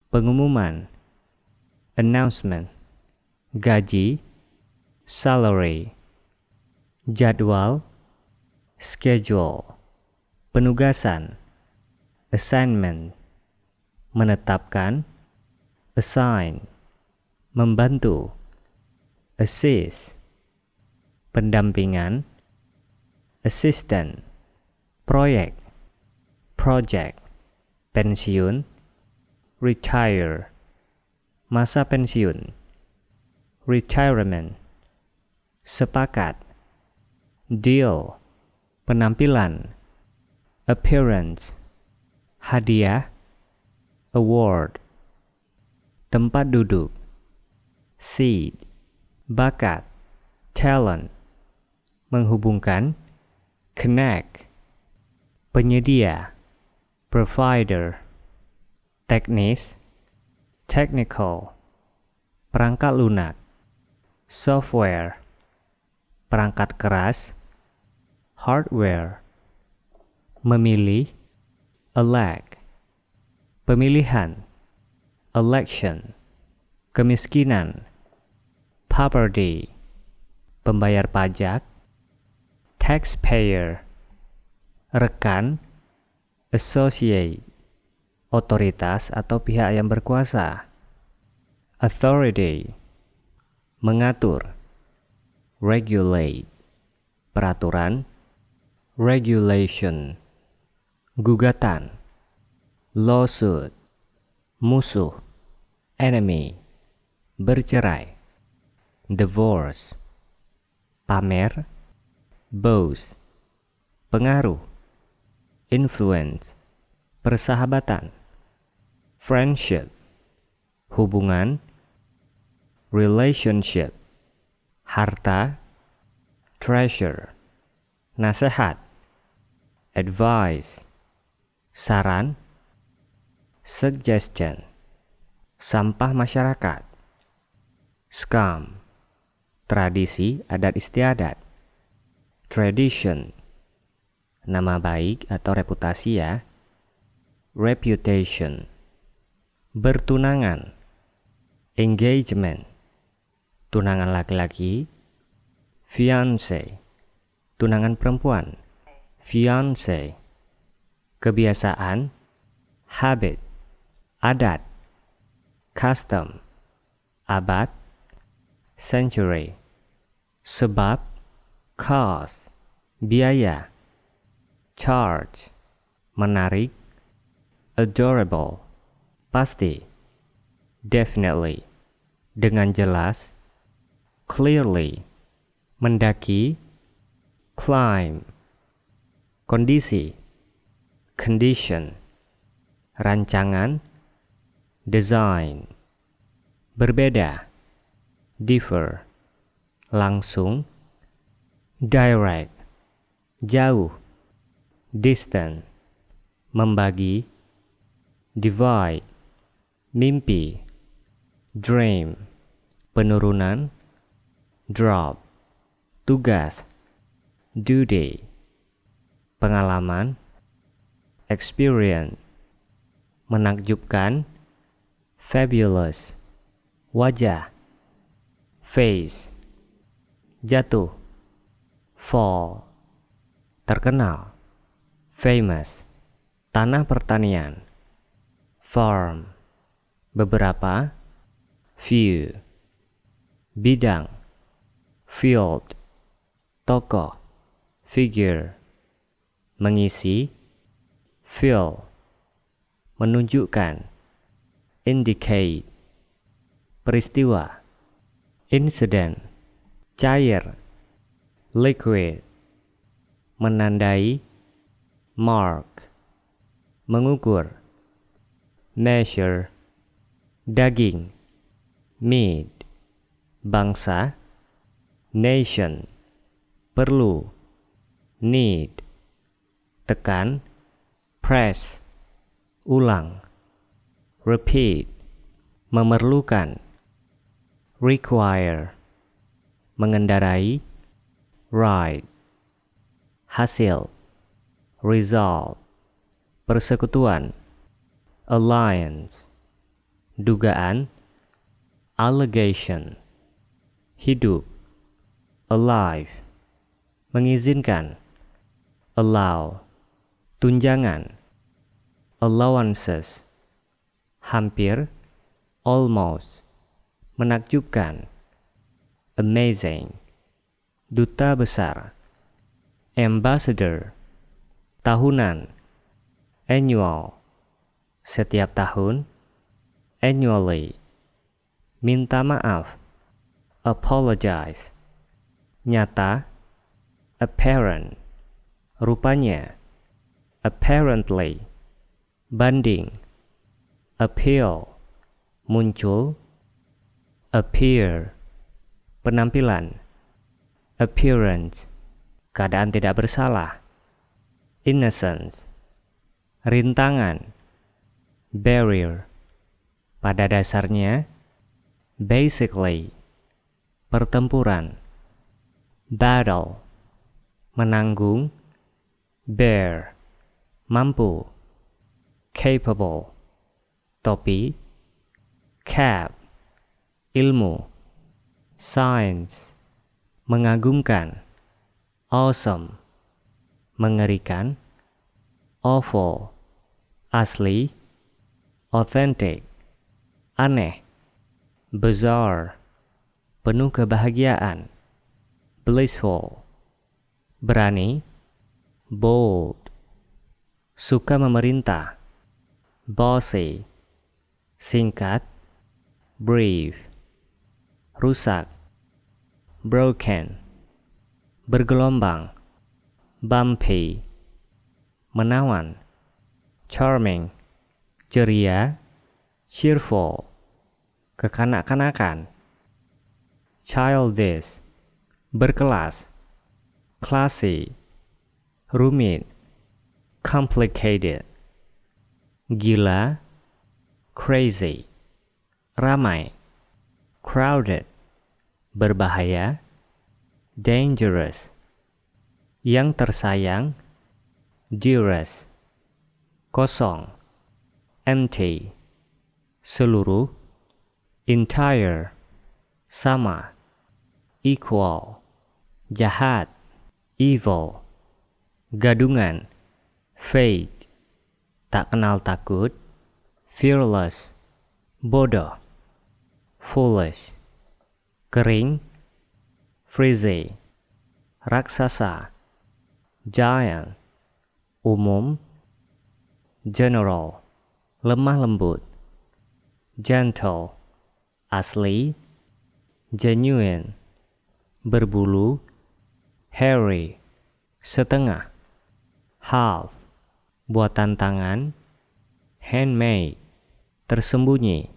pengumuman, announcement, gaji, salary, jadwal, schedule, penugasan, assignment, menetapkan, assign, membantu, assist, pendampingan, assistant, proyek, project, pensiun, retire, masa pensiun, retirement, sepakat, deal, penampilan, appearance, hadiah, award, tempat duduk, seat, bakat, talent, menghubungkan, connect, penyedia, provider, teknis, technical, perangkat lunak, software, perangkat keras, hardware, memilih, elect, pemilihan, election, kemiskinan, poverty, pembayar pajak, taxpayer, rekan, associate, otoritas atau pihak yang berkuasa, authority, mengatur, regulate, peraturan, regulation, gugatan, lawsuit, musuh, enemy, bercerai, divorce, pamer, boast, pengaruh, influence, persahabatan, friendship, hubungan, relationship, harta, treasure, nasihat, advice, saran, suggestion, sampah masyarakat, scam, tradisi adat istiadat, tradition, nama baik atau reputasi ya, reputation, bertunangan, engagement, tunangan laki-laki, fiancé, tunangan perempuan, fiancé, kebiasaan, habit, adat, custom, abad, century, sebab, cause, biaya, charge, menarik, adorable, pasti, definitely, dengan jelas, clearly, mendaki, climb, kondisi, condition, rancangan, design, berbeda, differ, langsung, direct, jauh, distant, membagi, divide, mimpi, dream, penurunan, drop, tugas, duty, pengalaman, experience, menakjubkan, fabulous, wajah, face, jatuh, fall, terkenal, famous, tanah pertanian, farm, beberapa, few, bidang, field, tokoh, figure, mengisi, fill, menunjukkan, indicate, peristiwa, incident, cair, liquid, menandai, mark, mengukur, measure, daging, meat, bangsa, nation, perlu, need, tekan, press, ulang, repeat, memerlukan, require, mengendarai, ride, hasil, result, persekutuan, alliance, dugaan, allegation, hidup, alive, mengizinkan, allow, tunjangan, allowances, hampir, almost, menakjubkan, amazing, duta besar, ambassador, tahunan, annual, setiap tahun, annually, minta maaf, apologize, nyata, apparent, rupanya, apparently, banding, appeal, muncul, appear, penampilan, appearance, keadaan tidak bersalah, innocence, rintangan, barrier, pada dasarnya, basically, pertempuran, battle, menanggung, bear, mampu, capable, topi, cap, ilmu, science, mengagumkan, awesome, mengerikan, awful, asli, authentic, aneh, bizarre, penuh kebahagiaan, blissful, berani, bold, suka memerintah, bossy, singkat, brief, rusak, broken, bergelombang, bumpy, menawan, charming, ceria, cheerful, kekanak-kanakan, childish, berkelas, classy, rumit, complicated, gila, crazy, ramai, crowded, berbahaya, dangerous, yang tersayang, dearest, kosong, empty, seluruh, entire, sama, equal, jahat, evil, gadungan, fake, tak kenal takut, fearless, bodoh, foolish, kering, frizzy, raksasa, giant, umum, general, lemah lembut, gentle, asli, genuine, berbulu, hairy, setengah, half, buatan tangan, handmade, tersembunyi,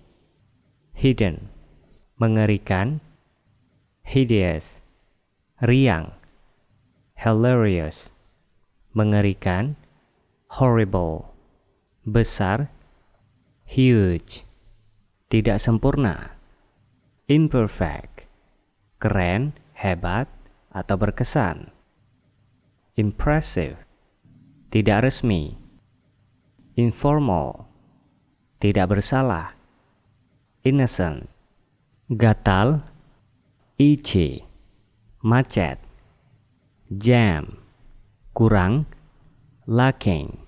hidden, mengerikan, hideous, riang, hilarious, mengerikan, horrible, besar, huge, tidak sempurna, imperfect, keren, hebat, atau berkesan, impressive, tidak resmi, informal, tidak bersalah, innocent, gatal, itchy, macet, jam, kurang, lacking,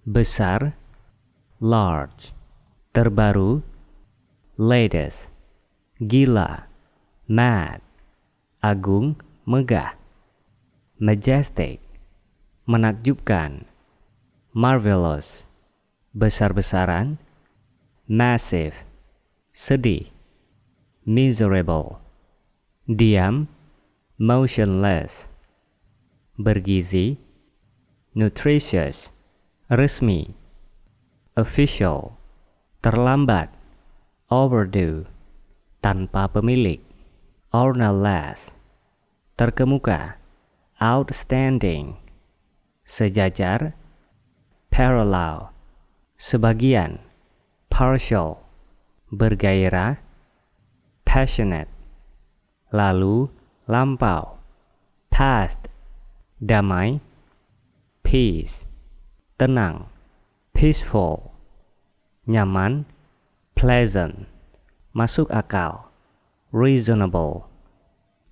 besar, large, terbaru, latest, gila, mad, agung, megah, majestic, menakjubkan, marvelous, besar-besaran, massive, sedih, miserable, diam, motionless, bergizi, nutritious, resmi, official, terlambat, overdue, tanpa pemilik, ornaless, terkemuka, outstanding, sejajar, parallel, sebagian, partial, bergairah, passionate, lalu, lampau, past, damai, peace, tenang, peaceful, nyaman, pleasant, masuk akal, reasonable,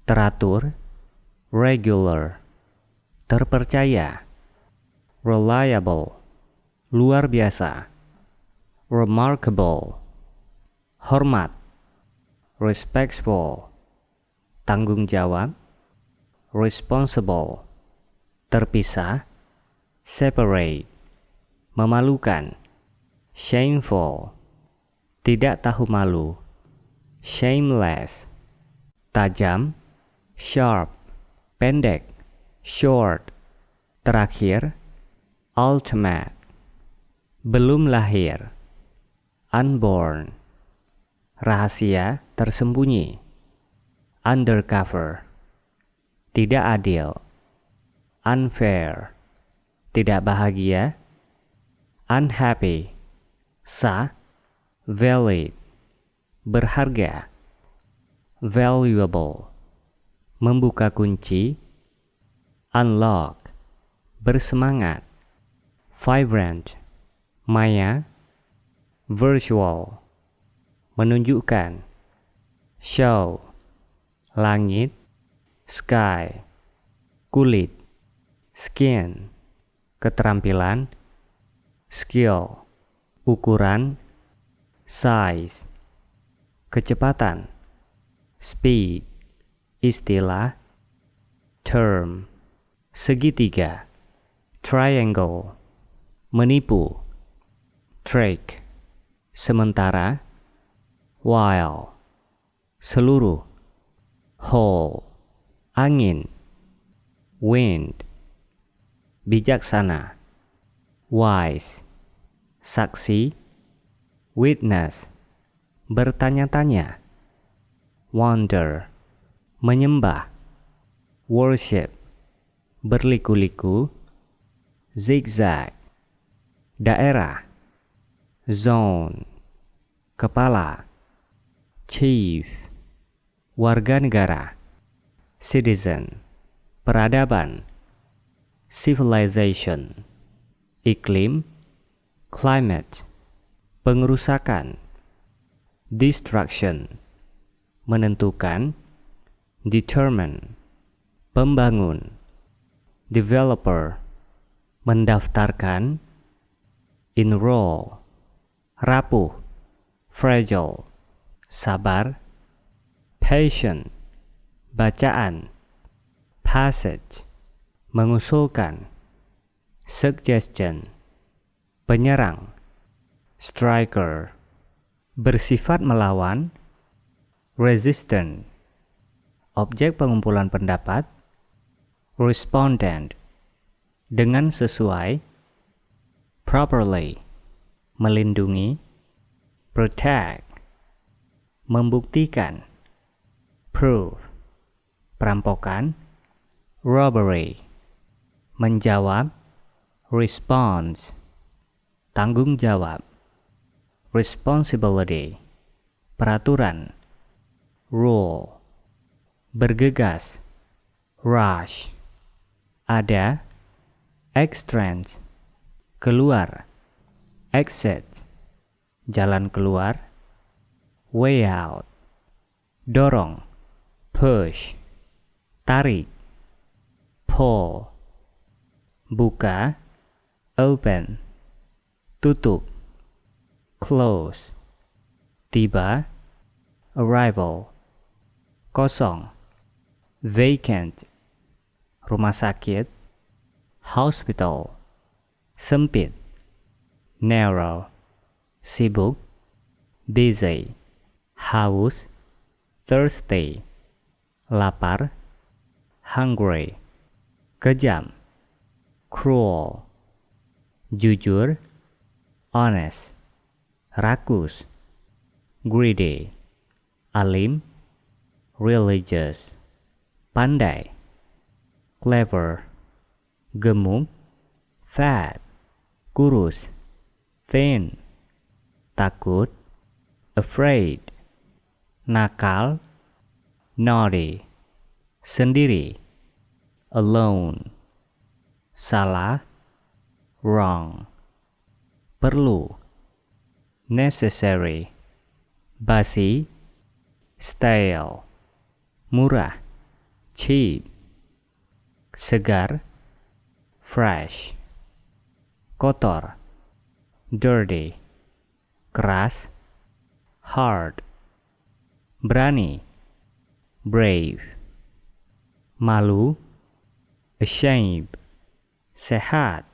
teratur, regular, terpercaya, reliable, luar biasa, remarkable, hormat, respectful, tanggung jawab, responsible, terpisah, separate, memalukan, shameful, tidak tahu malu, shameless, tajam, sharp, pendek, short, terakhir, ultimate, belum lahir, unborn, rahasia tersembunyi, undercover, tidak adil, unfair, tidak bahagia, unhappy, sah, valid, berharga, valuable, membuka kunci, unlock, bersemangat, vibrant, maya, virtual, menunjukkan, show, langit, sky, kulit, skin, keterampilan, skill, ukuran, size, kecepatan, speed, istilah, term, segitiga, triangle, menipu, trick, sementara, while, seluruh, whole, angin, wind, bijaksana, wise, saksi, witness, bertanya-tanya, wonder, menyembah, worship, berliku-liku, zigzag, daerah, zone, kepala, chief, warga negara, citizen, peradaban, civilization, iklim, climate, pengerusakan, destruction, menentukan, determine, pembangun, developer, mendaftarkan, enroll, rapuh, fragile, sabar, patient, bacaan, passage, mengusulkan, suggestion, penyerang, striker, bersifat melawan, resistant, objek pengumpulan pendapat, respondent, dengan sesuai, properly, melindungi, protect, membuktikan, prove, perampokan, robbery, menjawab, response, tanggung jawab, responsibility, peraturan, rule, bergegas, rush, ada, extrange, keluar, exit, jalan keluar, way out, dorong, push, tarik, pull, buka, open, tutup, close, tiba, arrival, kosong, vacant, rumah sakit, hospital, sempit, narrow, sibuk, busy, haus, thirsty, lapar, hungry, kejam, cruel, jujur, honest, rakus, greedy, alim, religious, pandai, clever, gemuk, fat, kurus, thin, takut, afraid, nakal, naughty, sendiri, alone, salah, wrong, perlu, necessary, basi, stale, murah, cheap, segar, fresh, kotor, dirty, keras, hard, berani, brave, malu, ashamed, sehat,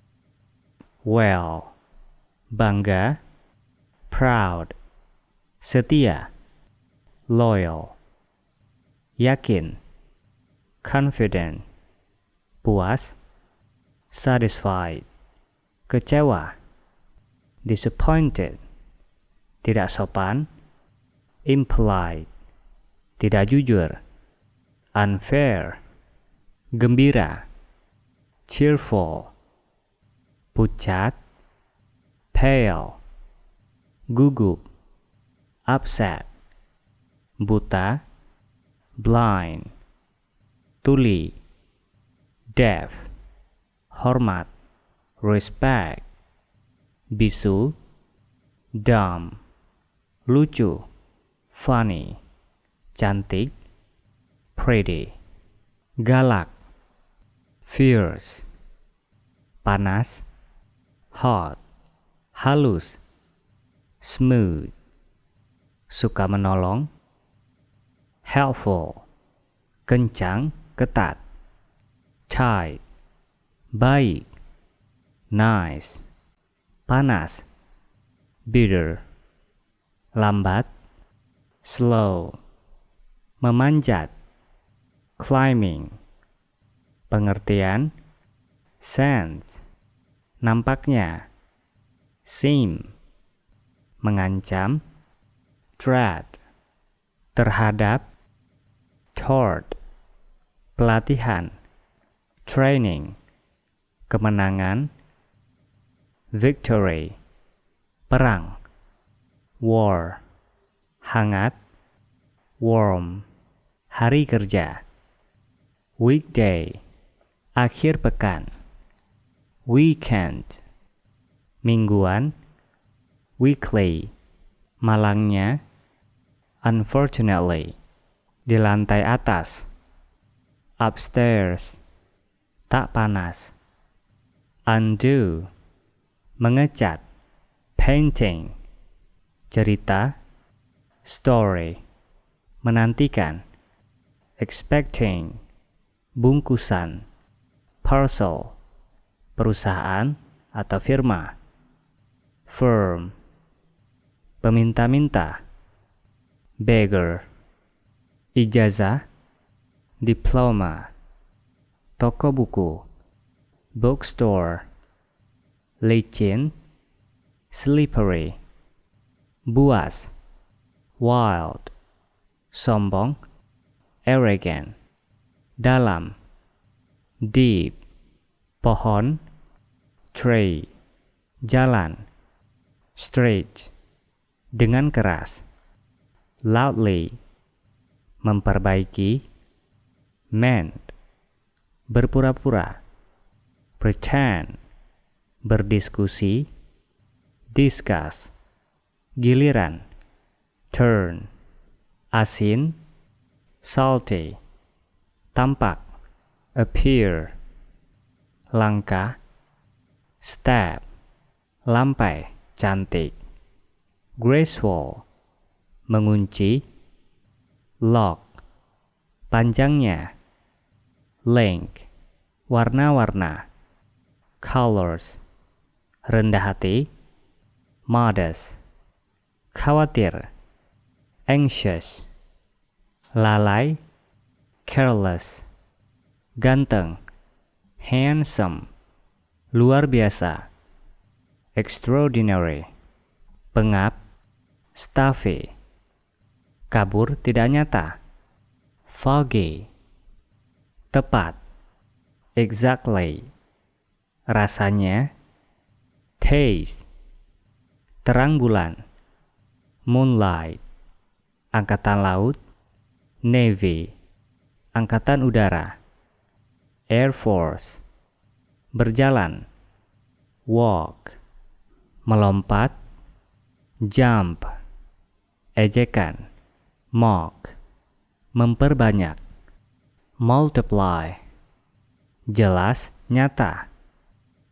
well, bangga, proud, setia, loyal, yakin, confident, puas, satisfied, kecewa, disappointed, tidak sopan, impolite, tidak jujur, unfair, gembira, cheerful, pucat, pale, gugup, upset, buta, blind, tuli, deaf, hormat, respect, bisu, dumb, lucu, funny, cantik, pretty, galak, fierce, panas, hot, halus, smooth, suka menolong, helpful, kencang, ketat, tight, baik, nice, panas, bitter, lambat, slow, memanjat, climbing, pengertian, sense, nampaknya, seem, mengancam, threat, terhadap, toward, pelatihan, training, kemenangan, victory, perang, war, hangat, warm, hari kerja, weekday, akhir pekan, weekend, mingguan, weekly, malangnya, unfortunately, di lantai atas, upstairs, tak panas, undo, mengecat, painting, cerita, story, menantikan, expecting, bungkusan, parcel, perusahaan atau firma, firm, peminta-minta, beggar, ijazah, diploma, toko buku, bookstore, licin, slippery, buas, wild, sombong, arrogant, dalam, deep, pohon, tree, jalan, straight, dengan keras, loudly, memperbaiki, mend, berpura-pura, pretend, berdiskusi, discuss, giliran, turn, asin, salty, tampak, appear, langkah, step, lampai, cantik, graceful, mengunci, lock, panjangnya, length, warna-warna, colors, rendah hati, modest, khawatir, anxious, lalai, careless, ganteng, handsome, luar biasa, extraordinary, pengap, stuffy, kabur tidak nyata, foggy, tepat, exactly, rasanya, taste, terang bulan, moonlight, angkatan laut, navy, angkatan udara, air force, berjalan, walk, melompat, jump, ejekan, mock, memperbanyak, multiply, jelas, nyata,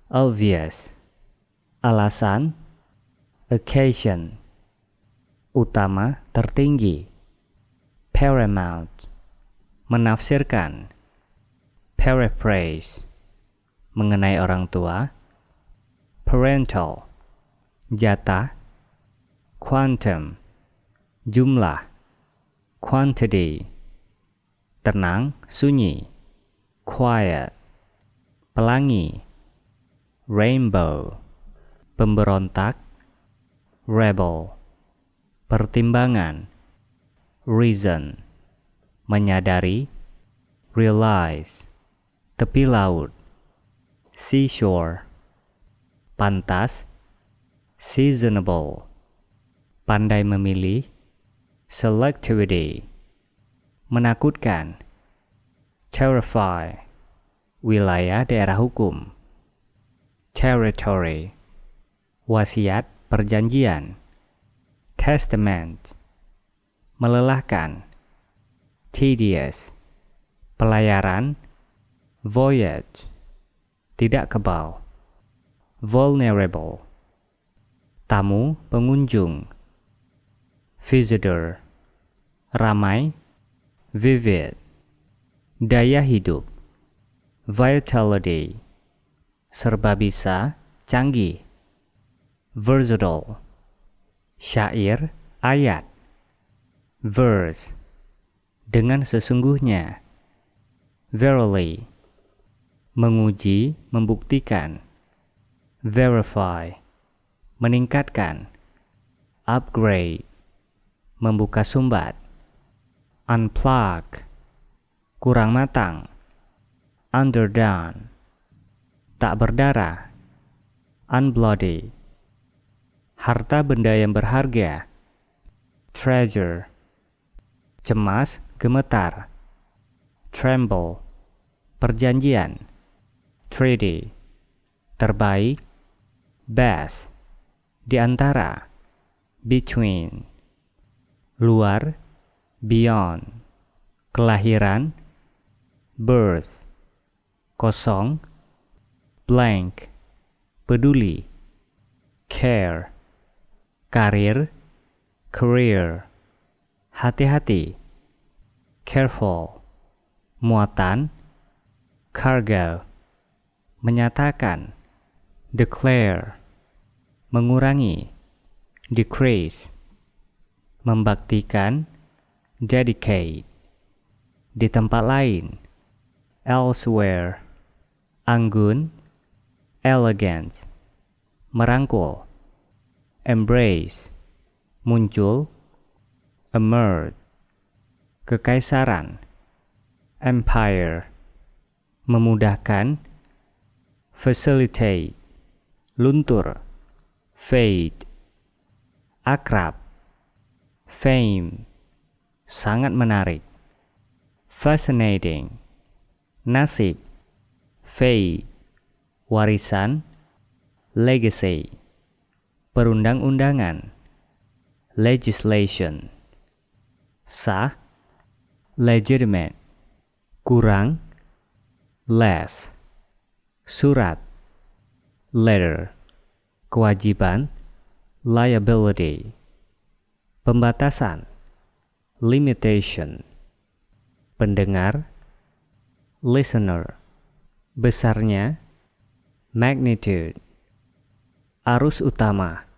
obvious, alasan, occasion, utama, tertinggi, paramount, menafsirkan, paraphrase, mengenai orang tua, parental, jatah, quantum, jumlah, quantity, tenang, sunyi, quiet, pelangi, rainbow, pemberontak, rebel, pertimbangan, reason, menyadari, realize, tepi laut, seashore, pantas, seasonable, pandai memilih, selectivity, menakutkan, terrify, wilayah daerah hukum, territory, wasiat perjanjian, testament, melelahkan, tedious, pelayaran, voyage, tidak kebal, vulnerable, tamu, pengunjung, visitor, ramai, vivid, daya hidup, vitality, serba bisa, canggih, versatile, syair, ayat, verse, dengan sesungguhnya, verily, menguji, membuktikan, verify, meningkatkan, upgrade, membuka sumbat, unplug, kurang matang, underdone, tak berdarah, unbloody, harta benda yang berharga, treasure, cemas, gemetar, tremble, perjanjian, treaty, terbaik, best, di antara, between, luar, beyond, kelahiran, birth, kosong, blank, peduli, care, karir, career, hati-hati, careful, muatan, cargo, menyatakan, declare, mengurangi, decrease, membaktikan, dedicate, di tempat lain, elsewhere, anggun, elegance, merangkul, embrace, muncul, emerge, kekaisaran, empire, memudahkan, facilitate, luntur, fade, akrab, fame, sangat menarik, fascinating, nasib, fate, warisan, legacy, perundang-undangan, legislation, sah, legitimate, kurang, less, surat, letter, kewajiban, liability, pembatasan, limitation, pendengar, listener, besarnya, magnitude, arus utama,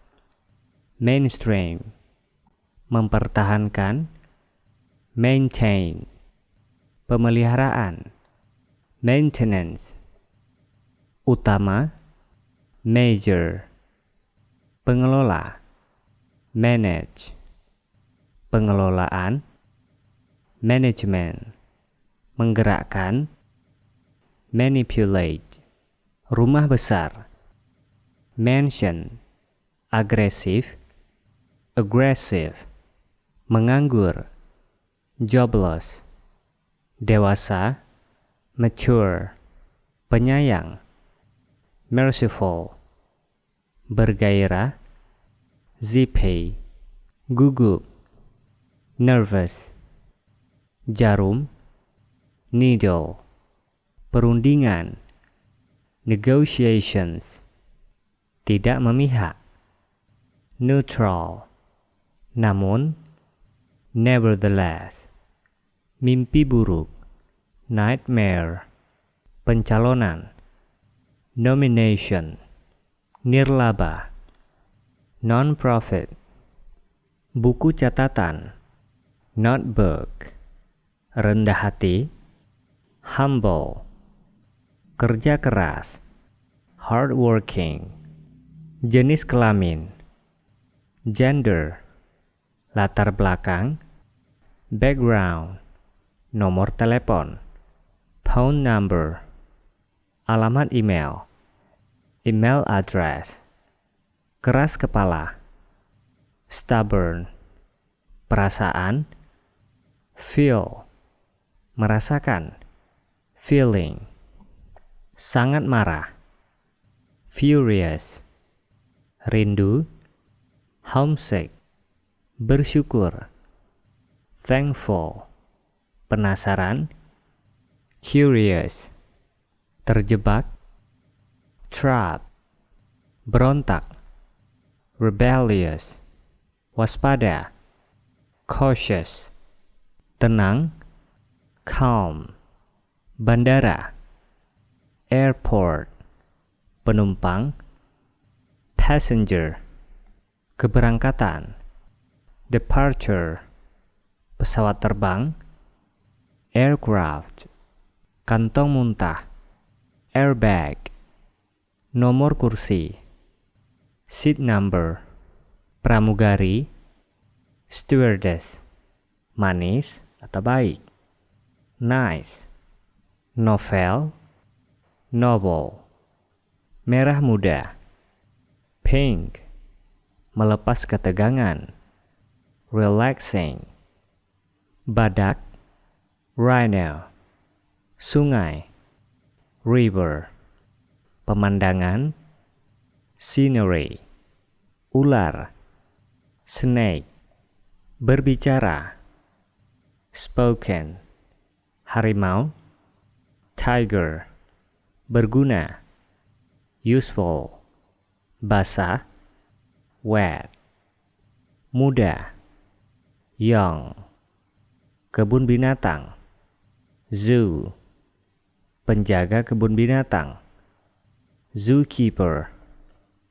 mainstream, mempertahankan, maintain, pemeliharaan, maintenance, utama, major, pengelola, manage, pengelolaan, management, menggerakkan, manipulate, rumah besar, mansion, agresif, aggressive, menganggur, jobless, dewasa, mature, penyayang, merciful, bergairah, zippy, gugup, nervous, jarum, needle, perundingan, negotiations, tidak memihak, neutral, namun, nevertheless, mimpi buruk, nightmare, pencalonan, nomination, nirlaba, non-profit, buku catatan, notebook, rendah hati, humble, kerja keras, hardworking, jenis kelamin, gender, latar belakang, background, nomor telepon, phone number, alamat email, email address, keras kepala, stubborn, perasaan, feel, merasakan, feeling, sangat marah, furious, rindu, homesick, bersyukur, thankful, penasaran, curious, terjebak, trap, berontak, rebellious, waspada, cautious, tenang, calm, bandara, airport, penumpang, passenger, keberangkatan, departure, pesawat terbang, aircraft, kantong muntah, airbag, nomor kursi, seat number, pramugari, stewardess, manis atau baik, nice, novel, novel, merah muda, pink, melepas ketegangan, relaxing, badak, rhino, sungai, river, pemandangan, scenery, ular, snake, berbicara, spoken, harimau, tiger, berguna, useful, basah, wet, muda, young, kebun binatang, zoo, penjaga kebun binatang, zookeeper,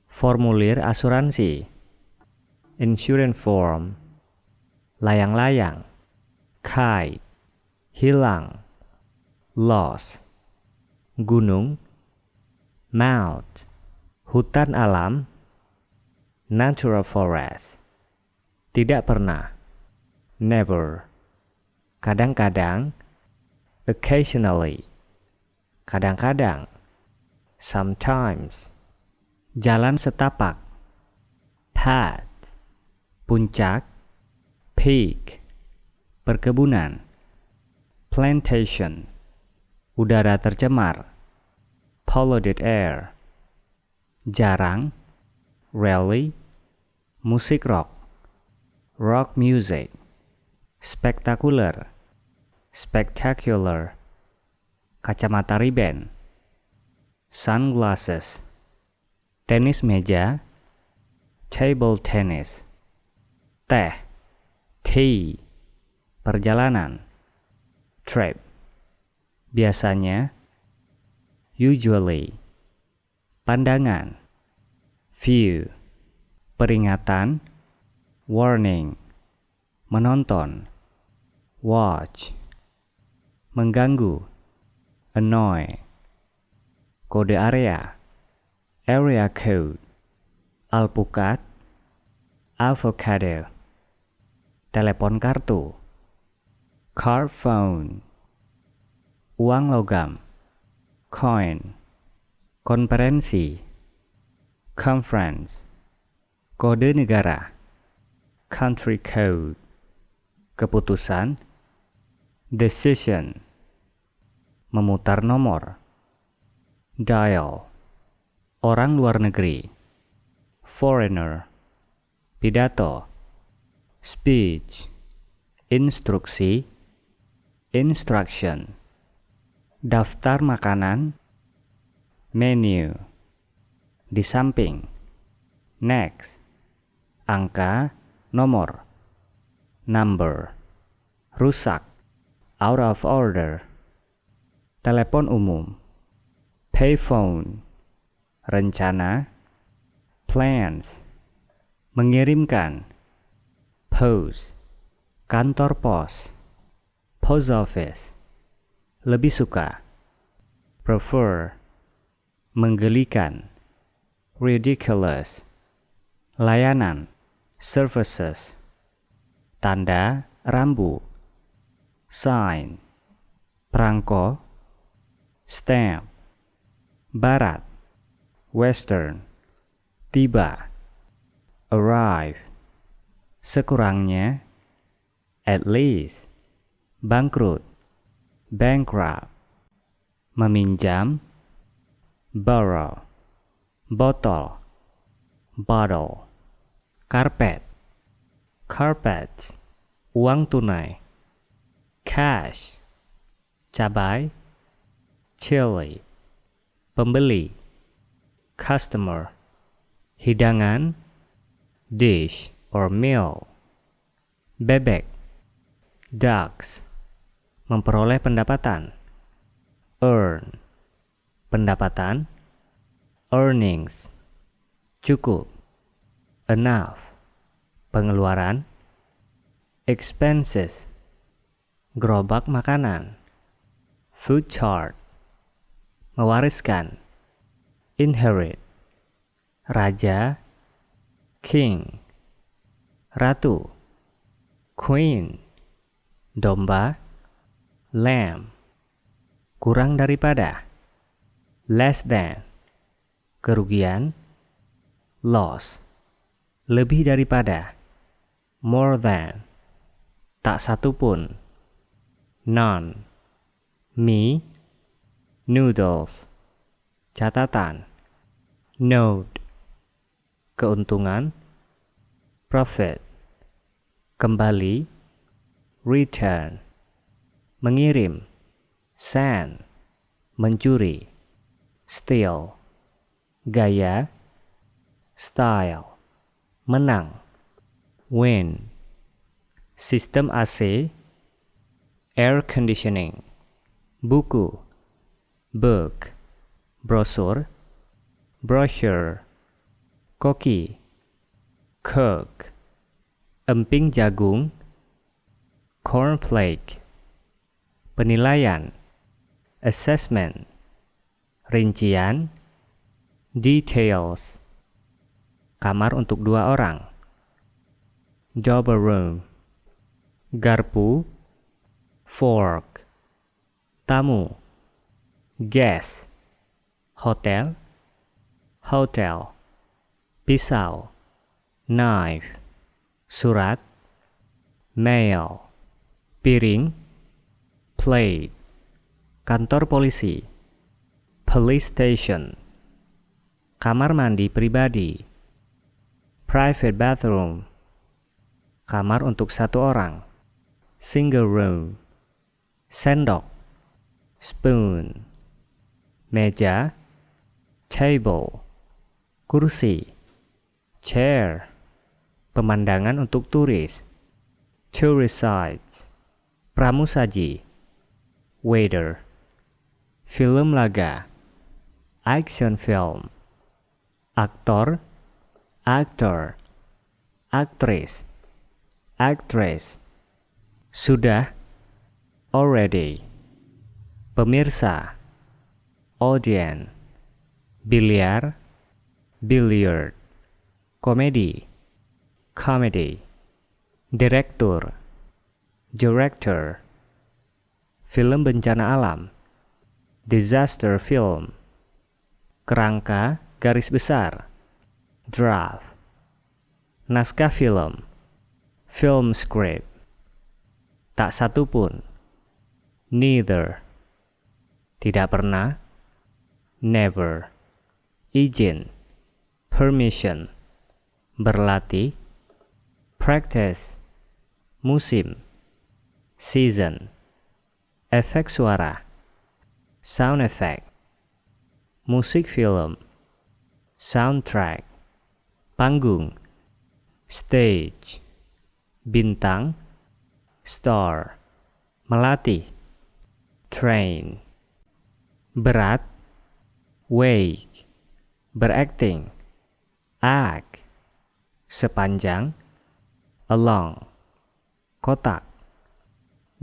formulir asuransi, insurance form, layang-layang, kite, hilang, lost, gunung, mount, hutan alam, natural forest, tidak pernah, never, kadang-kadang, occasionally, kadang-kadang, sometimes, jalan setapak, path, puncak, peak, perkebunan, plantation, udara tercemar, polluted air, jarang, rarely, musik rock, rock music, spectacular, spectacular, kacamata riben, sunglasses, tenis meja, table tennis, teh, tea, perjalanan, trip, biasanya, usually, pandangan, view, peringatan, warning, menonton, watch, mengganggu, annoy, kode area, area code, alpukat, avocado, telepon kartu, card phone, uang logam, coin, konferensi, conference, kode negara, country code, keputusan, decision, memutar nomor, dial, orang luar negeri, foreigner, pidato, speech, instruksi, instruction. Daftar makanan, menu. Di samping, next. Angka, nomor, number. Rusak, out of order. Telepon umum, payphone. Rencana, plans. Mengirimkan, post. Kantor pos, post office. Lebih suka, prefer. Menggelikan, ridiculous. Layanan, services. Tanda, rambu, sign. Perangko, stamp. Barat, western. Tiba, arrive. Sekurangnya, at least. Bangkrut, bankrupt. Meminjam, borrow. Botol, bottle. Karpet, carpet. Uang tunai, cash. Cabai, chili. Pembeli, customer. Hidangan, dish or meal. Bebek, ducks. Memperoleh pendapatan, earn. Pendapatan, earnings. Cukup, enough. Pengeluaran, expenses. Gerobak makanan, food chart. Mewariskan, inherit. Raja, king. Ratu, queen. Domba, lamb. Kurang daripada, less than. Kerugian, loss. Lebih daripada, more than. Tak satu pun, none. Mie, noodles. Catatan, note. Keuntungan, profit. Kembali, return. Mengirim, send. Mencuri, steal. Gaya, style. Menang, win. Sistem AC, air conditioning. Buku, book. Brosur, brochure. Koki, cook. Emping jagung, cornflake. Penilaian, assessment. Rincian, details. Kamar untuk 2 orang, double room. Garpu, fork. Tamu, guest. Hotel, hotel. Pisau, knife. Surat, mail. Piring, plate. Kantor polisi, police station. Kamar mandi pribadi, private bathroom. Kamar untuk 1 orang, single room. Sendok, spoon. Meja, table. Kursi, chair. Pemandangan untuk turis, tourist sites. Pramusaji, waiter. Film laga, action film. Aktor, actor. Aktris, actress. Sudah, already. Pemirsa, audience. Biliar, billiard. Komedi, comedy. Direktur, director. Film bencana alam, disaster film. Kerangka garis besar, draft. Naskah film, film script. Tak satu pun, neither. Tidak pernah, never. Izin, permission. Berlatih, practice. Musim, season, efek suara, sound effect, musik film, soundtrack, panggung, stage, bintang, star, melatih, train, berat, wake, berakting, act, sepanjang, along, kotak,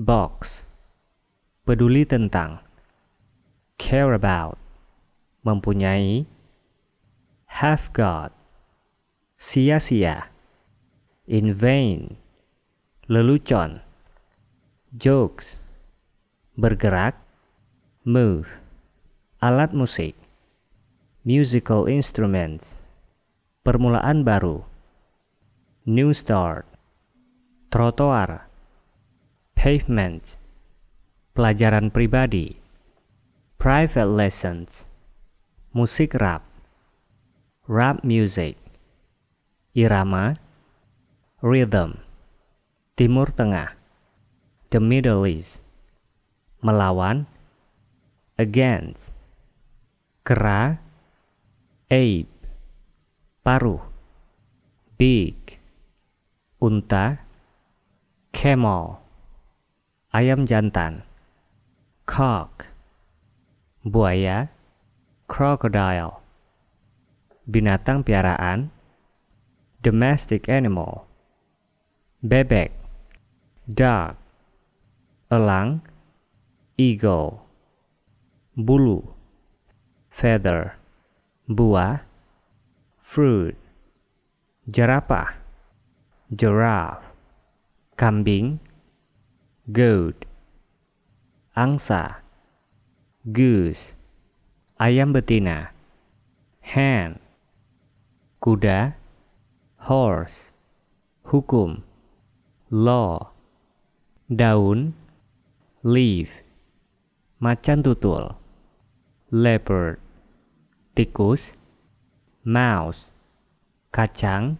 box, peduli tentang, care about, mempunyai, have got, sia-sia, in vain, lelucon, jokes, bergerak, move, alat musik, musical instruments, permulaan baru, new start, trotoar, pavement, pelajaran pribadi, private lessons, musik rap music, irama, rhythm, Timur Tengah, the Middle East, melawan, against, kera, ape, paruh, big, unta, camel, ayam jantan, cock, buaya, crocodile, binatang piaraan, domestic animal, bebek, duck, elang, eagle, bulu, feather, buah, fruit, jerapah, giraffe, kambing, goat, angsa, goose, ayam betina, hen, kuda, horse, hukum, law, daun, leaf, macan tutul, leopard, tikus, mouse, kacang,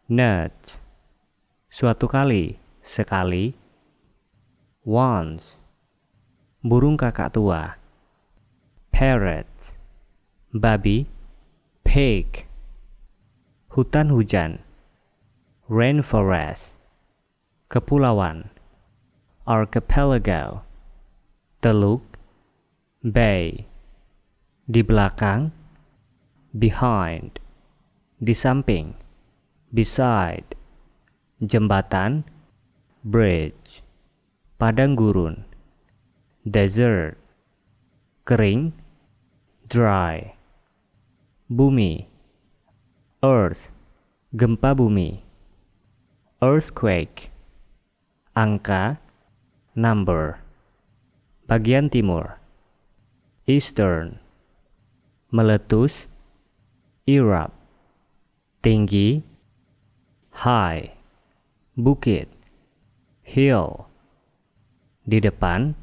nuts, suatu kali, sekali, once, burung kakak tua, parrot, babi, pig, hutan hujan, rainforest, kepulauan, archipelago, teluk, bay, di belakang, behind, di samping, beside, jembatan, bridge, padang gurun, desert, kering, dry, bumi, earth, gempa bumi, earthquake, angka, number, bagian timur, eastern, meletus, erupt, tinggi, high, bukit, hill, di depan,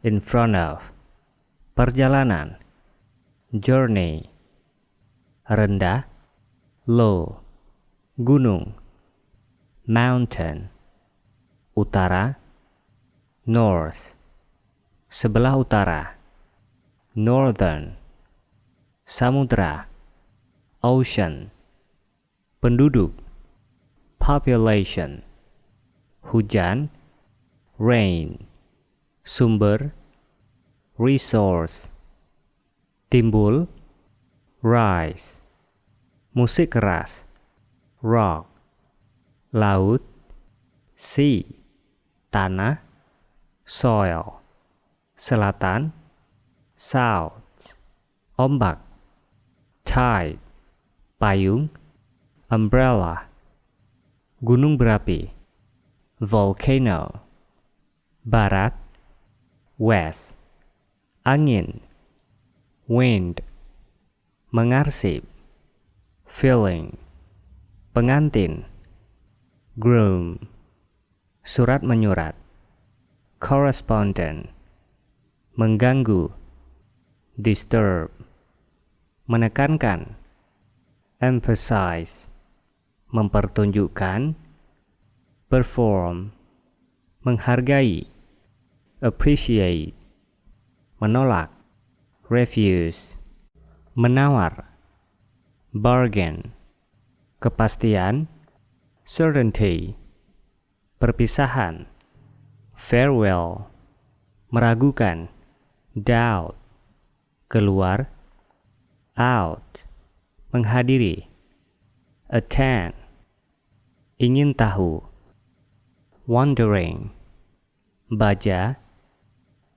in front of, perjalanan, journey, rendah, low, gunung, mountain, utara, north, sebelah utara, northern, samudra, ocean, penduduk, population, hujan, rain, sumber, resource, timbul, rise, musik keras, rock, laut, sea, tanah, soil, selatan, south, ombak, tide, payung, umbrella, gunung berapi, volcano, barat, west, angin, wind, mengarsip, filling, pengantin, groom, surat menyurat, correspondent, mengganggu, disturb, menekankan, emphasize, mempertunjukkan, perform, menghargai, appreciate, menolak, refuse, menawar, bargain, kepastian, certainty, perpisahan, farewell, meragukan, doubt, keluar, out, menghadiri, attend, ingin tahu, wondering, baja,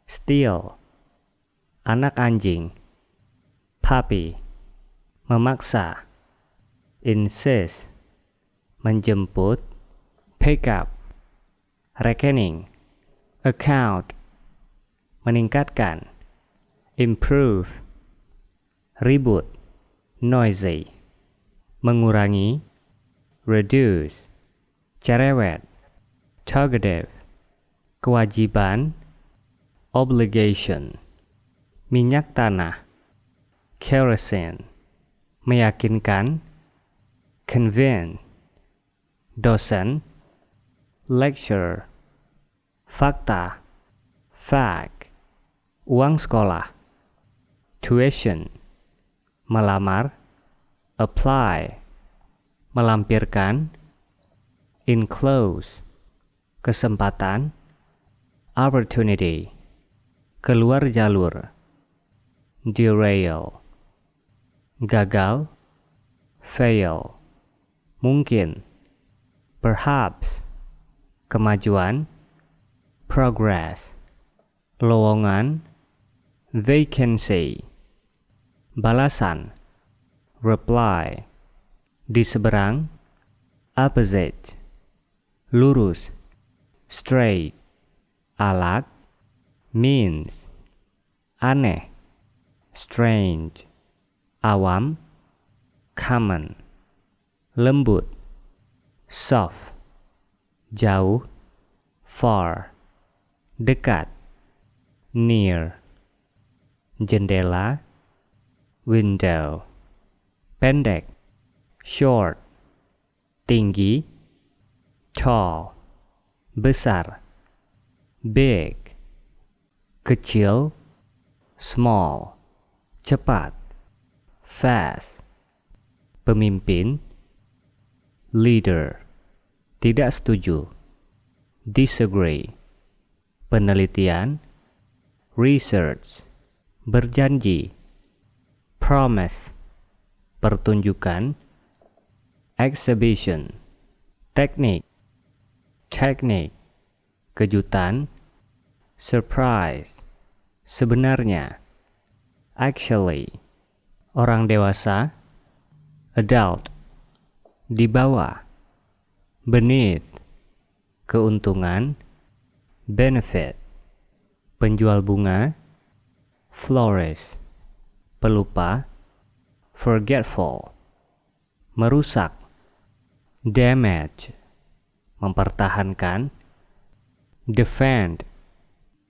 steal, anak anjing, puppy, memaksa, insist, menjemput, pick up, reckoning, account, meningkatkan, improve, ribut, noisy, mengurangi, reduce, cerewet, talkative, kewajiban, obligation, minyak tanah, kerosene, meyakinkan, convince, dosen, lecture, fakta, fact, uang sekolah, tuition, melamar, apply, melampirkan, enclose, kesempatan, opportunity, keluar jalur, derail, gagal, fail, mungkin, perhaps, kemajuan, progress, lowongan, vacancy, balasan, reply, di seberang, opposite, lurus, straight, alat, means, aneh, strange, awam, common, lembut, soft, jauh, far, dekat, near, jendela, window, pendek, short, tinggi, tall, besar, big, kecil, small, cepat, fast, pemimpin, leader, tidak setuju, disagree, penelitian, research, berjanji, promise, pertunjukan, exhibition, teknik, technique, kejutan, surprise, sebenarnya, actually, orang dewasa, adult, di bawah, beneath, keuntungan, benefit, penjual bunga, florist, pelupa, forgetful, merusak, damage, mempertahankan, defend,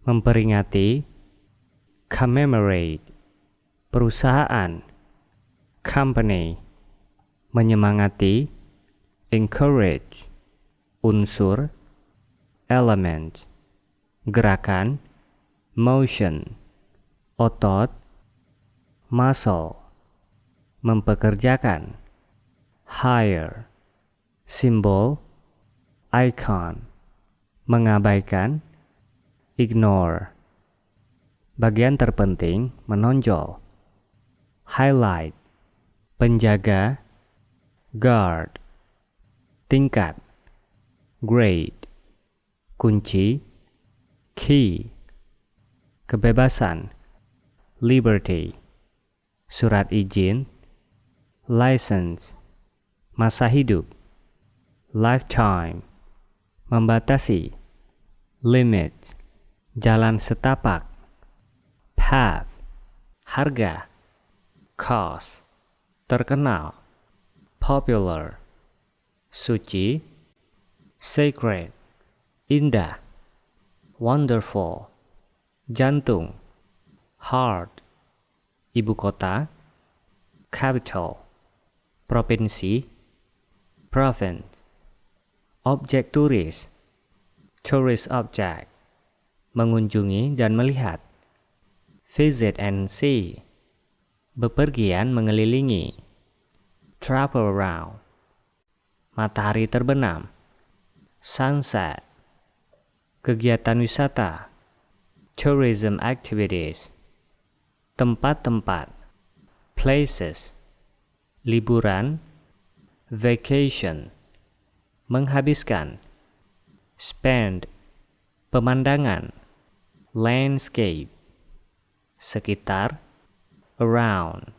memperingati, commemorate, perusahaan, company, menyemangati, encourage, unsur, element, gerakan, motion, otot, muscle, mempekerjakan, hire, simbol, icon, mengabaikan, ignore, bagian terpenting, menonjol, highlight, penjaga, guard, tingkat, grade, kunci, key, kebebasan, liberty, surat izin, license, masa hidup, lifetime, membatasi, limit, jalan setapak, path, harga, cost, terkenal, popular, suci, sacred, indah, wonderful, jantung, heart, ibu kota, capital, provinsi, province, objek turis, tourist object, mengunjungi dan melihat. Visit and see, bepergian mengelilingi. Travel around, matahari terbenam. Sunset, kegiatan wisata. Tourism activities, tempat-tempat. Places, liburan. Vacation, menghabiskan. Spend, pemandangan. Landscape, sekitar. Around,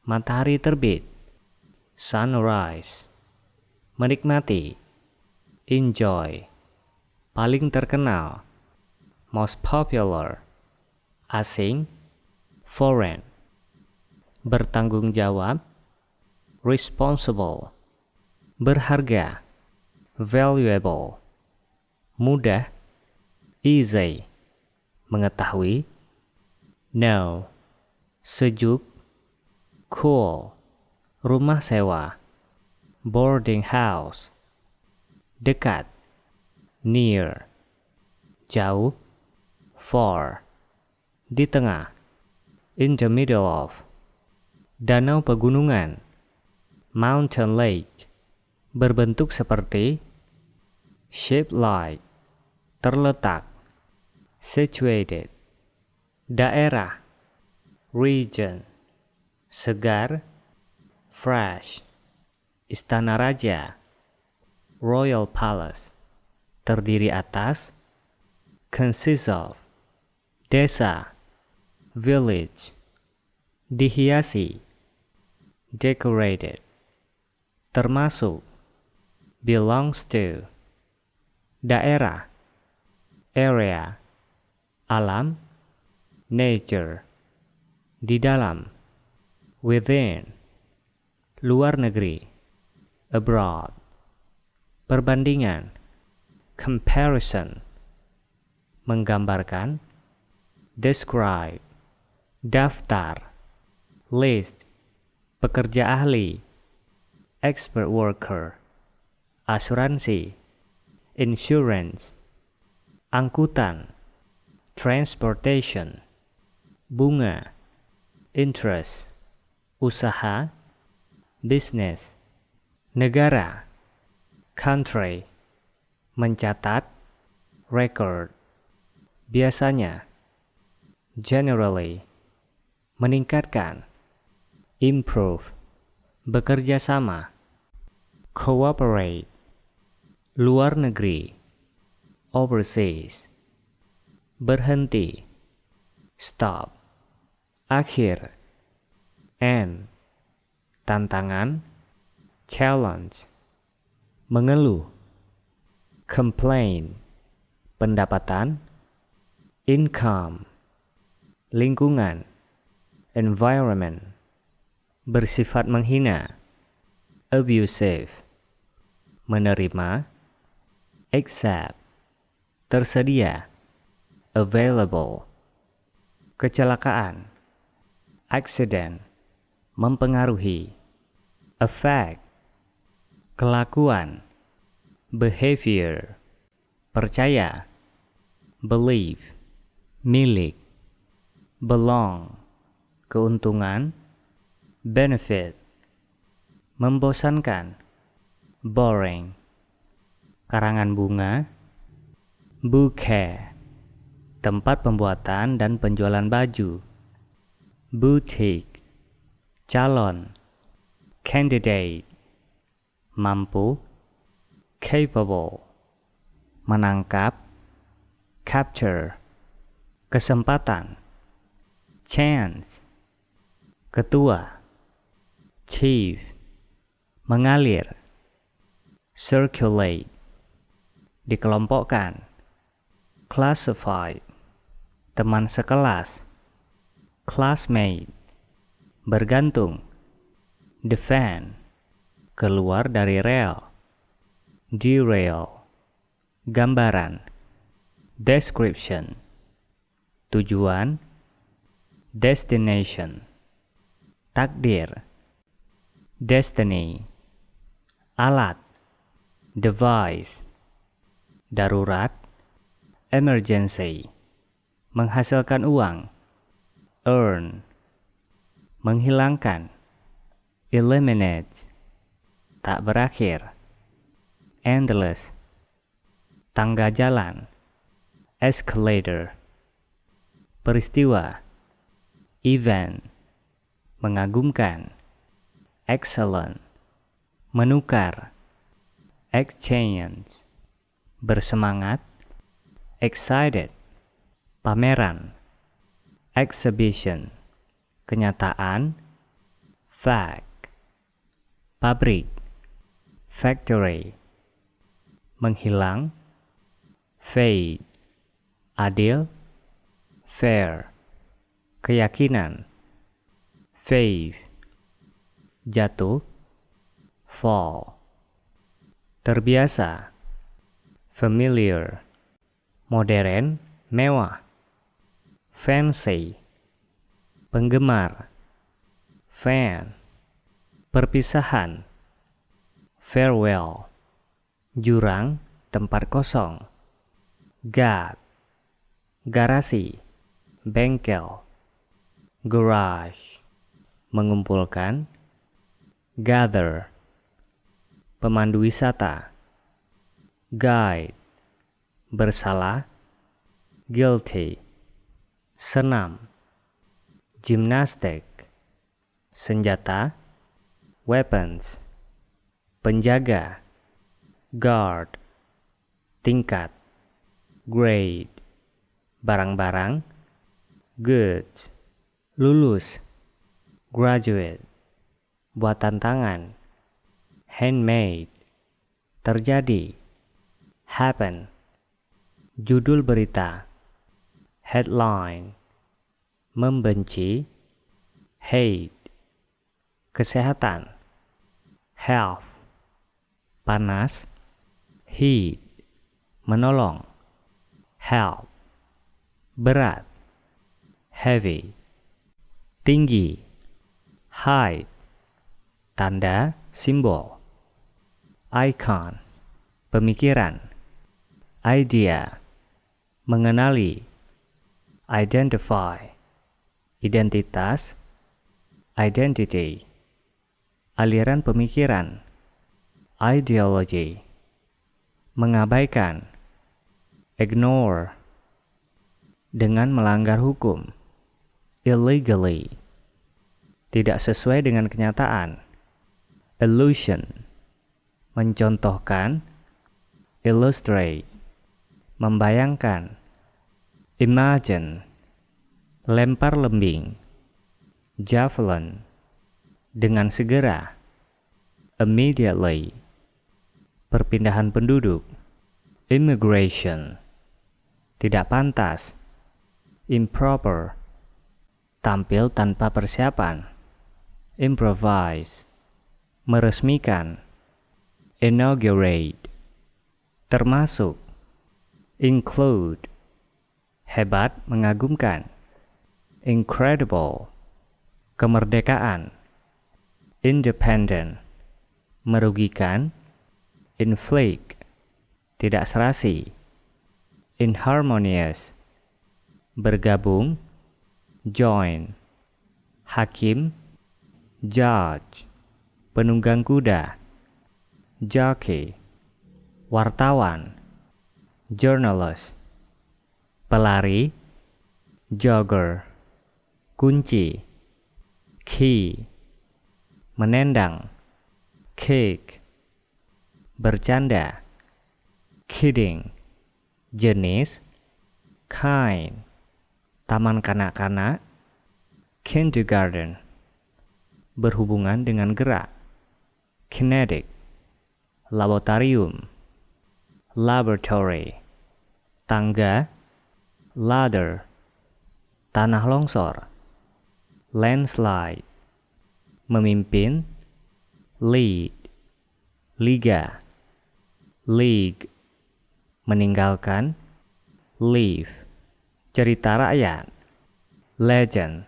matahari terbit. Sunrise, menikmati. Enjoy, paling terkenal. Most popular, asing. Foreign, bertanggung jawab. Responsible, berharga. Valuable, mudah. Easy, mengetahui. Know, sejuk. Cool, rumah sewa. Boarding house, dekat. Near, jauh. Far, di tengah. In the middle of, danau pegunungan. Mountain lake, berbentuk seperti. Shaped like, terletak. Situated, daerah. Region, segar. Fresh, istana raja. Royal palace, terdiri atas. Consists of, desa. Village, dihiasi. Decorated, termasuk. Belongs to, daerah. Area, alam. Nature, di dalam. Within, luar negeri. Abroad, perbandingan. Comparison, menggambarkan. Describe, daftar. List, pekerja ahli. Expert worker, asuransi. Insurance, angkutan. Transportation, bunga. Interest, usaha. Business, negara. Country, mencatat. Record, biasanya. Generally, meningkatkan. Improve, bekerja sama. Cooperate, luar negeri. Overseas, berhenti. Stop, akhir. End, tantangan. Challenge, mengeluh. Complain, pendapatan. Income, lingkungan. Environment, bersifat menghina. Abusive, menerima. Accept, tersedia. Available, kecelakaan. Accident, mempengaruhi. Affect, kelakuan. Behavior, percaya. Believe, milik. Belong, keuntungan. Benefit, membosankan. Boring, karangan bunga. Bouquet, tempat pembuatan dan penjualan baju. Boutique, calon. Candidate, mampu. Capable, menangkap. Capture, kesempatan. Chance, ketua. Chief, mengalir. Circulate, dikelompokkan. Classified, teman sekelas. Classmate, bergantung. Defend, keluar dari rel. Derail, gambaran. Description, tujuan. Destination, takdir. Destiny, alat. Device, darurat, emergency, menghasilkan uang, earn, menghilangkan, eliminate, tak berakhir, endless, tangga jalan, escalator, peristiwa, event, mengagumkan, excellent, menukar, exchange, bersemangat, excited, pameran, exhibition, kenyataan, fact, pabrik, factory, menghilang, fade, adil, fair, keyakinan, faith, jatuh, fall, terbiasa, familiar, modern, mewah, fancy, penggemar, fan, perpisahan, farewell, jurang, tempat kosong, gap, garasi, bengkel, garage, mengumpulkan, gather, pemandu wisata, guide, bersalah, guilty, senam, gymnastic, senjata, weapons, penjaga, guard, tingkat, grade, barang-barang, goods, lulus, graduate, buatan tangan, handmade, terjadi, happen, judul berita, headline, membenci, hate, kesehatan, health, panas, heat, menolong, help, berat, heavy, tinggi, height, tanda, simbol, icon, pemikiran, idea, mengenali, identify, identitas, identity, aliran pemikiran, ideology, mengabaikan, ignore, dengan melanggar hukum, illegally, tidak sesuai dengan kenyataan, illusion, mencontohkan, illustrate, membayangkan, imagine, lempar lembing, javelin, dengan segera, immediately, perpindahan penduduk, immigration, tidak pantas, improper, tampil tanpa persiapan, improvise, meresmikan, inaugurate, termasuk, include, hebat, mengagumkan, incredible, kemerdekaan, independent, merugikan, inflict, tidak serasi, inharmonious, bergabung, join, hakim, judge, penunggang kuda, jockey, wartawan, journalist, pelari, jogger, kunci, key, menendang, kick, bercanda, kidding, jenis, kind, taman kanak-kanak, kindergarten, berhubungan dengan gerak, kinetic, laboratorium, laboratory, tangga, ladder, tanah longsor, landslide, memimpin, lead, liga, league, meninggalkan, leave, cerita rakyat, legend,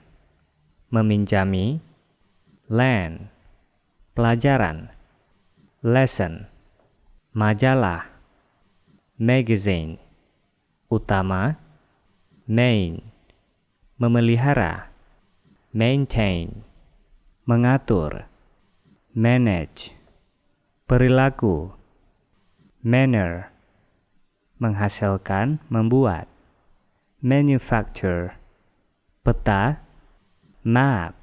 meminjami, land, pelajaran, lesson, majalah, magazine, utama, main, memelihara, maintain, mengatur, manage, perilaku, manner, menghasilkan, membuat, manufacture, peta, map,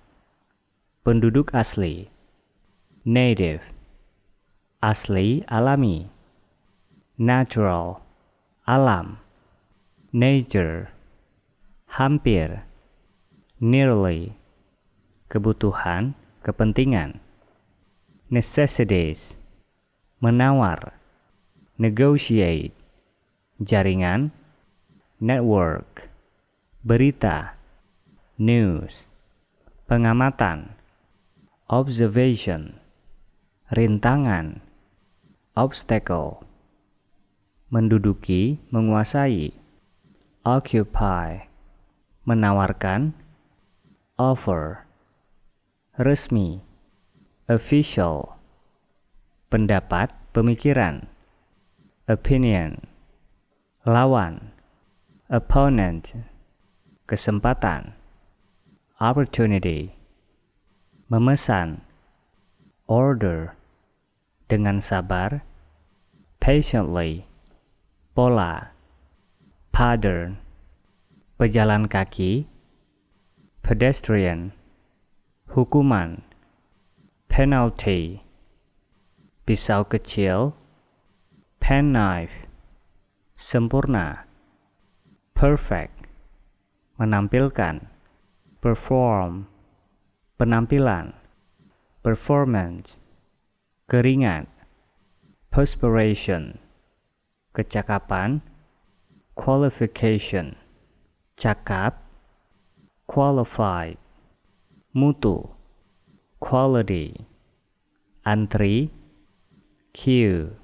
penduduk asli, native, asli, alami, natural, alam, nature, hampir, nearly, kebutuhan, kepentingan, necessities, menawar, negotiate, jaringan, network, berita, news, pengamatan, observation, rintangan, obstacle, menduduki, menguasai, occupy, menawarkan, offer, resmi, official, pendapat, pemikiran, opinion, lawan, opponent, kesempatan, opportunity, memesan, order, dengan sabar, patiently, pola, pattern, pejalan kaki, pedestrian, hukuman, penalty, pisau kecil, penknife, sempurna, perfect, menampilkan, perform, penampilan, performance, keringat, perspiration, kecakapan, qualification, cakap, qualified, mutu, quality, antri, queue,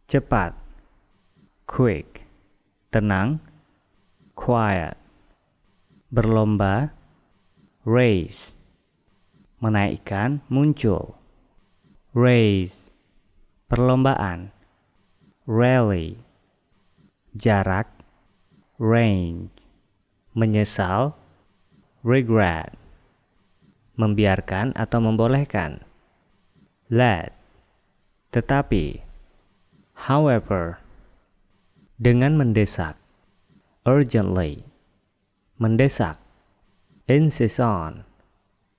cepat, quick, tenang, quiet, berlomba, race, menaikkan, muncul, race, perlombaan, rally, jarak, range, menyesal, regret, membiarkan atau membolehkan, let, tetapi, however, dengan mendesak, urgently, mendesak, insist on,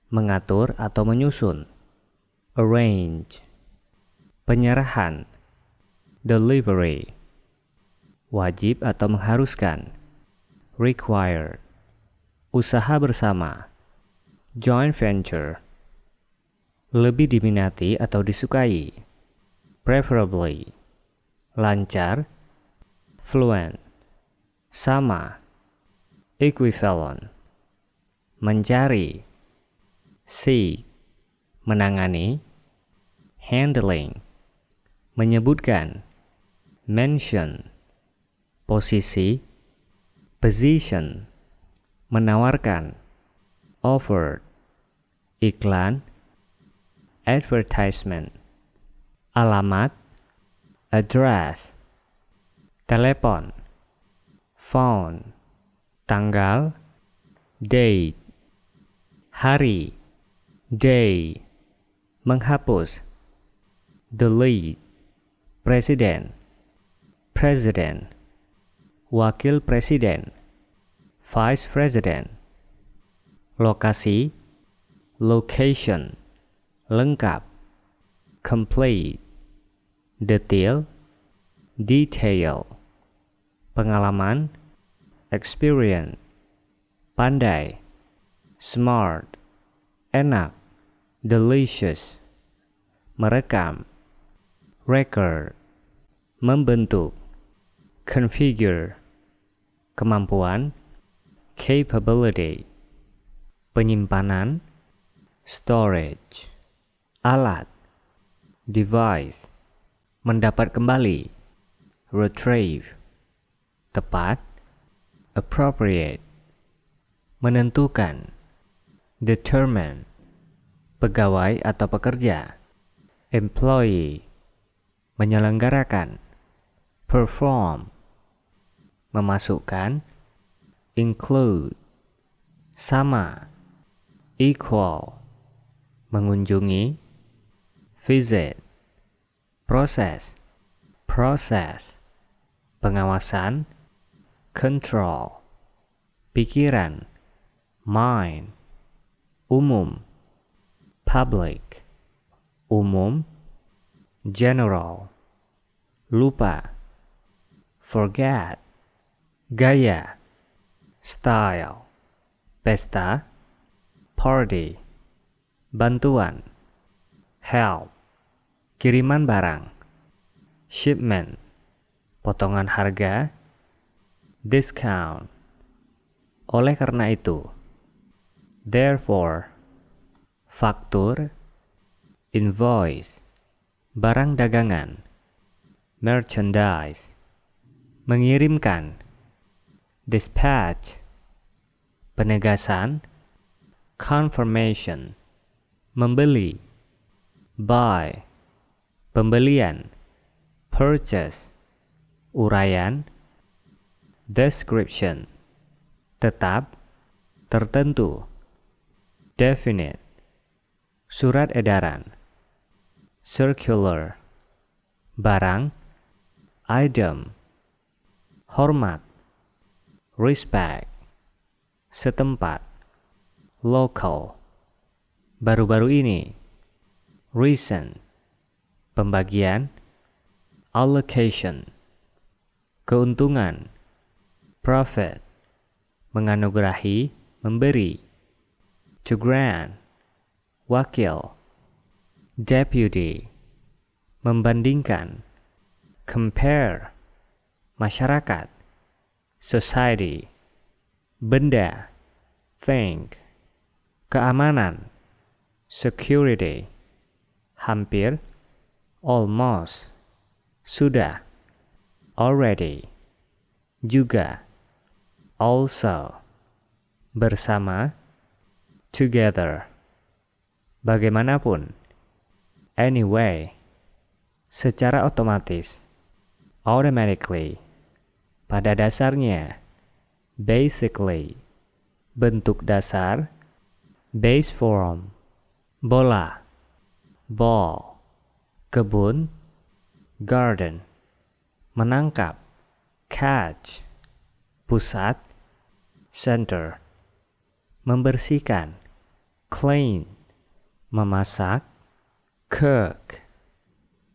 mengatur atau menyusun, arrange, penyerahan, delivery, wajib atau mengharuskan, required, usaha bersama, joint venture, lebih diminati atau disukai, preferably, lancar, fluent, sama, equivalent, mencari, seek, menangani, handling, menyebutkan, mention, posisi, position, menawarkan, offered, iklan, advertisement, alamat, address, telepon, phone, tanggal, date, hari, day, menghapus, delete, presiden, president, wakil presiden, vice president, lokasi, location, lengkap, complete, detail, detail, pengalaman, experience, pandai, smart, enak, delicious, merekam, record, membentuk, configure, kemampuan, capability, penyimpanan, storage, alat, device, mendapat kembali, retrieve, tepat, appropriate, menentukan, determine, pegawai atau pekerja, employee, menyelenggarakan, perform, memasukkan, include, sama, equal, mengunjungi, visit, proses, process, pengawasan, control, pikiran, mind, umum, public, umum, general, lupa, forget, gaya, style, pesta, party, bantuan, help, kiriman barang, shipment, potongan harga, discount. Oleh karena itu, therefore, faktur, invoice, barang dagangan, merchandise, mengirimkan, dispatch, penegasan, confirmation, membeli, buy, pembelian, purchase, uraian, description, tetap, tertentu, definite, surat edaran, circular, barang, item, hormat, respect, setempat, local, baru-baru ini, recent, pembagian, allocation, keuntungan, profit, menganugerahi, memberi, to grant, wakil, deputy, membandingkan, compare, masyarakat, society, benda, think, keamanan, security, hampir, almost, sudah, already, juga, also, bersama, together, bagaimanapun, anyway, secara otomatis, automatically, pada dasarnya, basically, bentuk dasar, base form, bola, ball, kebun, garden, menangkap, catch, pusat, center, membersihkan, clean, memasak, cook,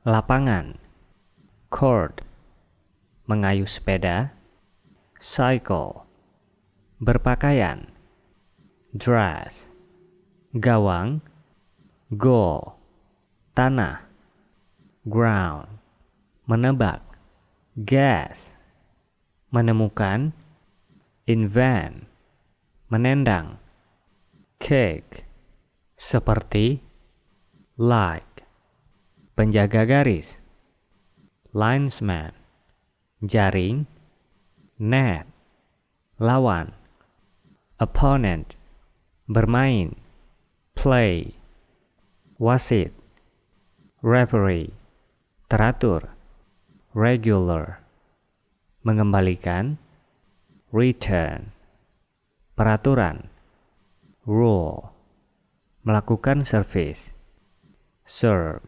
lapangan, court, mengayuh sepeda, cycle, berpakaian, dress, gawang, goal, tanah, ground, menebak, guess, menemukan, invent, menendang, cake, seperti, like, penjaga garis, linesman, jaring, net, lawan, opponent, bermain, play, wasit, referee, teratur, regular, mengembalikan, return, peraturan, rule, melakukan service, serve,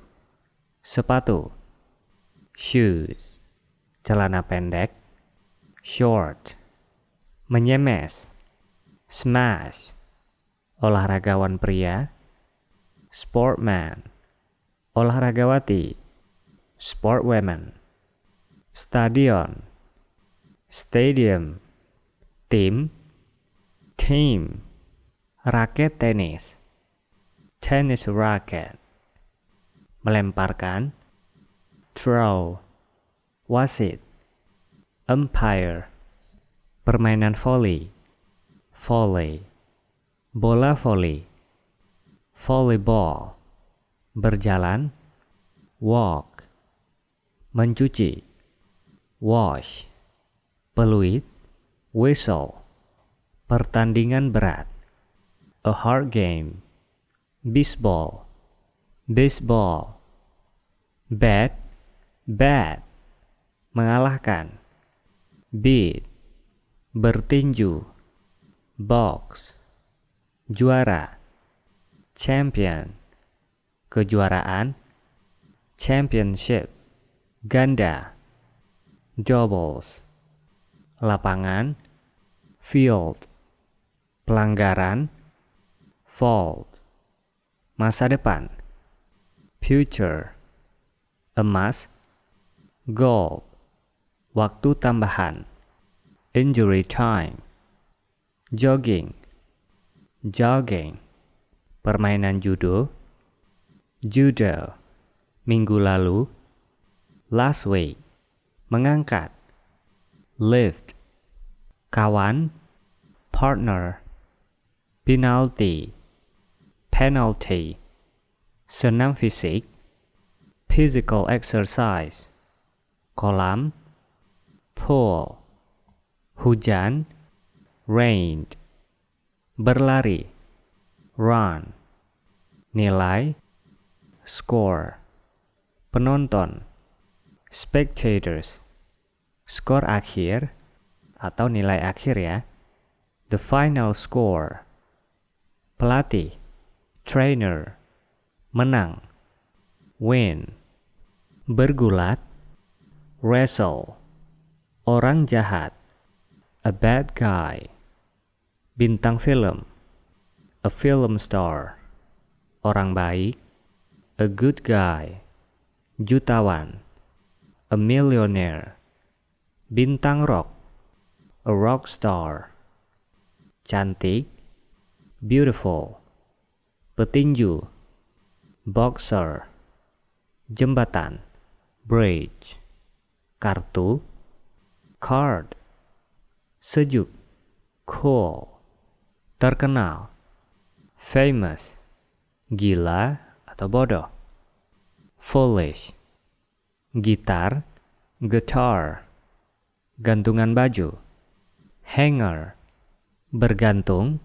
sepatu, shoes, celana pendek, short, menyemes, smash, olahragawan pria, sportman, olahragawati, sportwoman, stadion, stadium, tim, team, raket tenis, tennis racket, melemparkan, throw, wasit, umpire, permainan volley, volley, bola volley, volleyball, berjalan, walk, mencuci, wash, peluit, whistle, pertandingan berat, a hard game, baseball, baseball, bat, bat, mengalahkan. Beat, bertinju. Box, juara. Champion, kejuaraan. Championship, ganda. Doubles, lapangan. Field, pelanggaran. Fault, masa depan. Future, emas. Gold, waktu tambahan. Injury time, jogging. Jogging, permainan judo. Judo, minggu lalu. Last week, mengangkat. Lift, kawan. Partner, penalty. Penalty, senam fisik. Physical exercise, kolam. Pool, hujan. Rained, berlari. Run, nilai. Score, penonton. Spectators, skor akhir atau nilai akhir ya. The final score, pelatih. Trainer, menang. Win, bergulat. Wrestle, orang jahat. A bad guy, bintang film. A film star, orang baik. A good guy, jutawan. A millionaire, bintang rock. A rock star, cantik. Beautiful, petinju. Boxer, jembatan. Bridge, kartu. Card, sejuk. Cool, terkenal. Famous, gila atau bodoh. Foolish, gitar. Guitar, gantungan baju. Hanger, bergantung